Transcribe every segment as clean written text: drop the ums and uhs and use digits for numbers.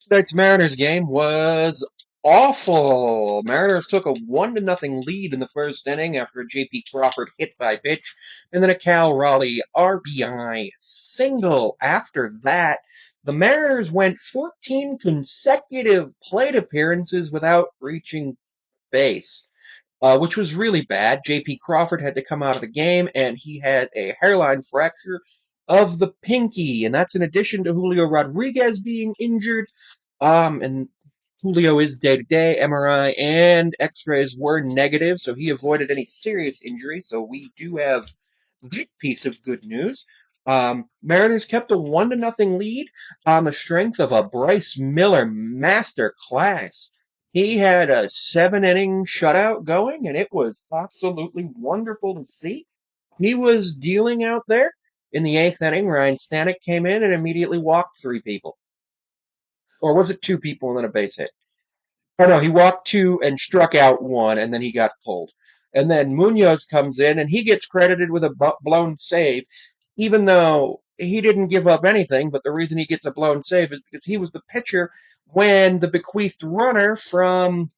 Tonight's Mariners game was awful. Mariners took a 1-0 lead in the first inning after a J.P. Crawford hit by pitch, and then a Cal Raleigh RBI single. After that, the Mariners went 14 consecutive plate appearances without reaching base, which was really bad. J.P. Crawford had to come out of the game, and he had a hairline fracture of the pinky, and that's in addition to Julio Rodriguez being injured. And Julio is day to day. MRI and X-rays were negative, so he avoided any serious injury. So we do have that piece of good news. Mariners kept a 1-0 lead on the strength of a Bryce Miller master class. He had a 7 inning shutout going, and it was absolutely wonderful to see. He was dealing out there. In the eighth inning, Ryan Stanek came in and immediately walked 3 people. Or was it 2 people and then a base hit? Oh no, he walked 2 and struck out 1, and then he got pulled. And then Munoz comes in and he gets credited with a blown save, even though he didn't give up anything. But the reason he gets a blown save is because he was the pitcher when the bequeathed runner from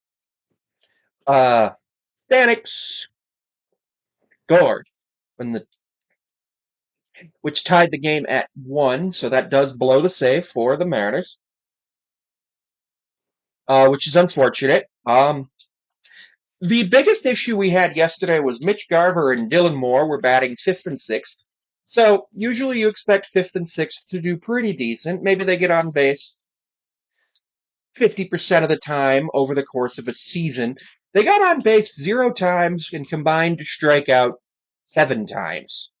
uh, Stanek scored, when the which tied the game at 1. So that does blow the save for the Mariners, which is unfortunate. The biggest issue we had yesterday was Mitch Garver and Dylan Moore were batting fifth and sixth. So usually you expect fifth and sixth to do pretty decent. Maybe they get on base 50% of the time over the course of a season. They got on base 0 times and combined to strike out 7 times.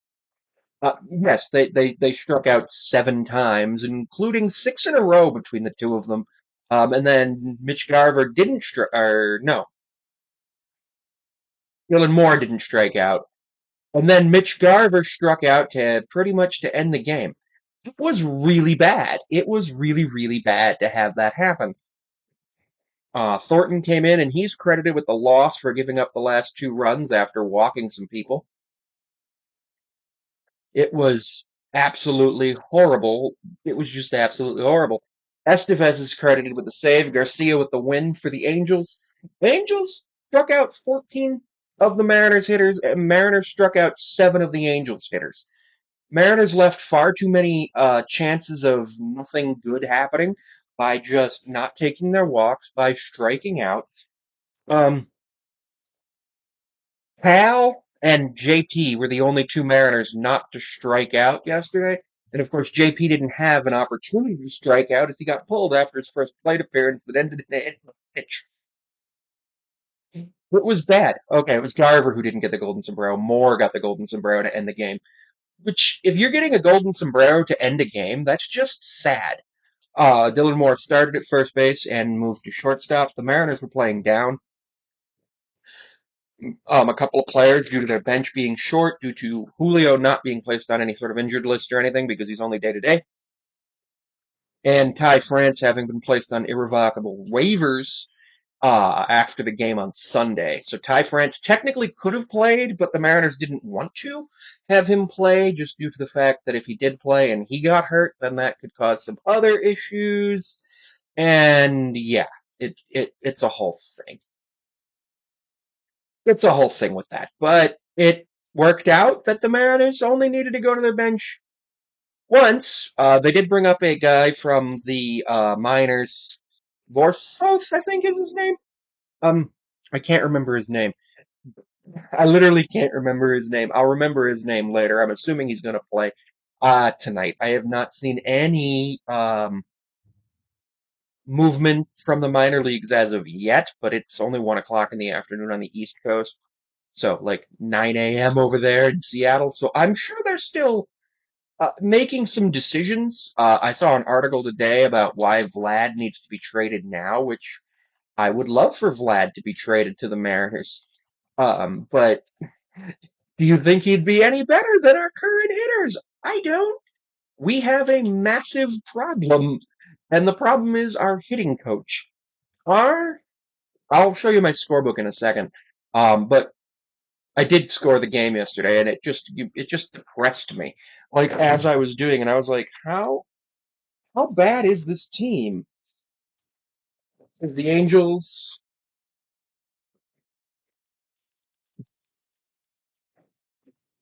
Yes, they struck out 7 times, including 6 in a row between the two of them. And then Mitch Garver didn't strike, or no, Dylan Moore didn't strike out. And then Mitch Garver struck out to pretty much to end the game. It was really bad. It was really, really bad to have that happen. Thornton came in and he's credited with the loss for giving up the last 2 runs after walking some people. It was absolutely horrible. It was just absolutely horrible. Estevez is credited with the save. Garcia with the win for the Angels. Angels struck out 14 of the Mariners hitters, and Mariners struck out 7 of the Angels hitters. Mariners left far too many chances of nothing good happening by just not taking their walks, by striking out. Um, Cal and JP were the only 2 Mariners not to strike out yesterday. And of course, JP didn't have an opportunity to strike out as he got pulled after his first plate appearance that ended in a pitch. It was bad. Okay, it was Garver who didn't get the golden sombrero. Moore got the golden sombrero to end the game. Which, if you're getting a golden sombrero to end a game, that's just sad. Dylan Moore started at first base and moved to shortstop. The Mariners were playing down. A couple of players due to their bench being short, due to Julio not being placed on any sort of injured list or anything because he's only day to day, and Ty France having been placed on irrevocable waivers after the game on Sunday. So Ty France technically could have played, but the Mariners didn't want to have him play just due to the fact that if he did play and he got hurt, then that could cause some other issues. And yeah, it's a whole thing. It's a whole thing with that. But it worked out that the Mariners only needed to go to their bench once. They did bring up a guy from the minors. Vorsoth, I think is his name. Um, I can't remember his name. I literally can't remember his name. I'll remember his name later. I'm assuming he's going to play tonight. I have not seen any movement from the minor leagues as of yet, but it's only 1 o'clock in the afternoon on the East Coast. So like 9 a.m. over there in Seattle. So I'm sure they're still making some decisions. I saw an article today about why Vlad needs to be traded now, which I would love for Vlad to be traded to the Mariners. But do you think he'd be any better than our current hitters? I don't. We have a massive problem, and the problem is our hitting coach. Our I'll show you my scorebook in a second. But I did score the game yesterday, and it just depressed me. Like as I was doing, and I was like, how bad is this team? is the Angels.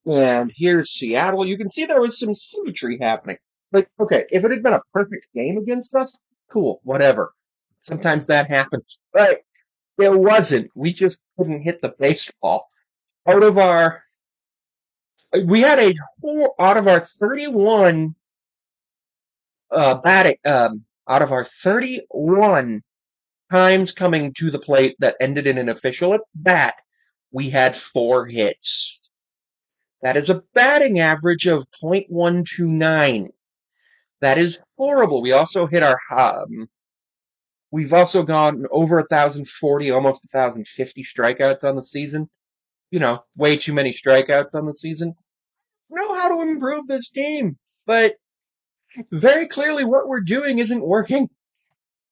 And here's Seattle. You can see there was some symmetry happening. Like, okay, if it had been a perfect game against us, cool, whatever. Sometimes that happens. But it wasn't. We just couldn't hit the baseball. Out of our, we had a whole, out of our 31 batting, out of our 31 times coming to the plate that ended in an official at bat, we had 4 hits. That is a batting average of .129. That is horrible. We also hit our we've also gone over 1,040, almost 1,050 strikeouts on the season. You know, way too many strikeouts on the season. Know how to improve this team, but very clearly what we're doing isn't working.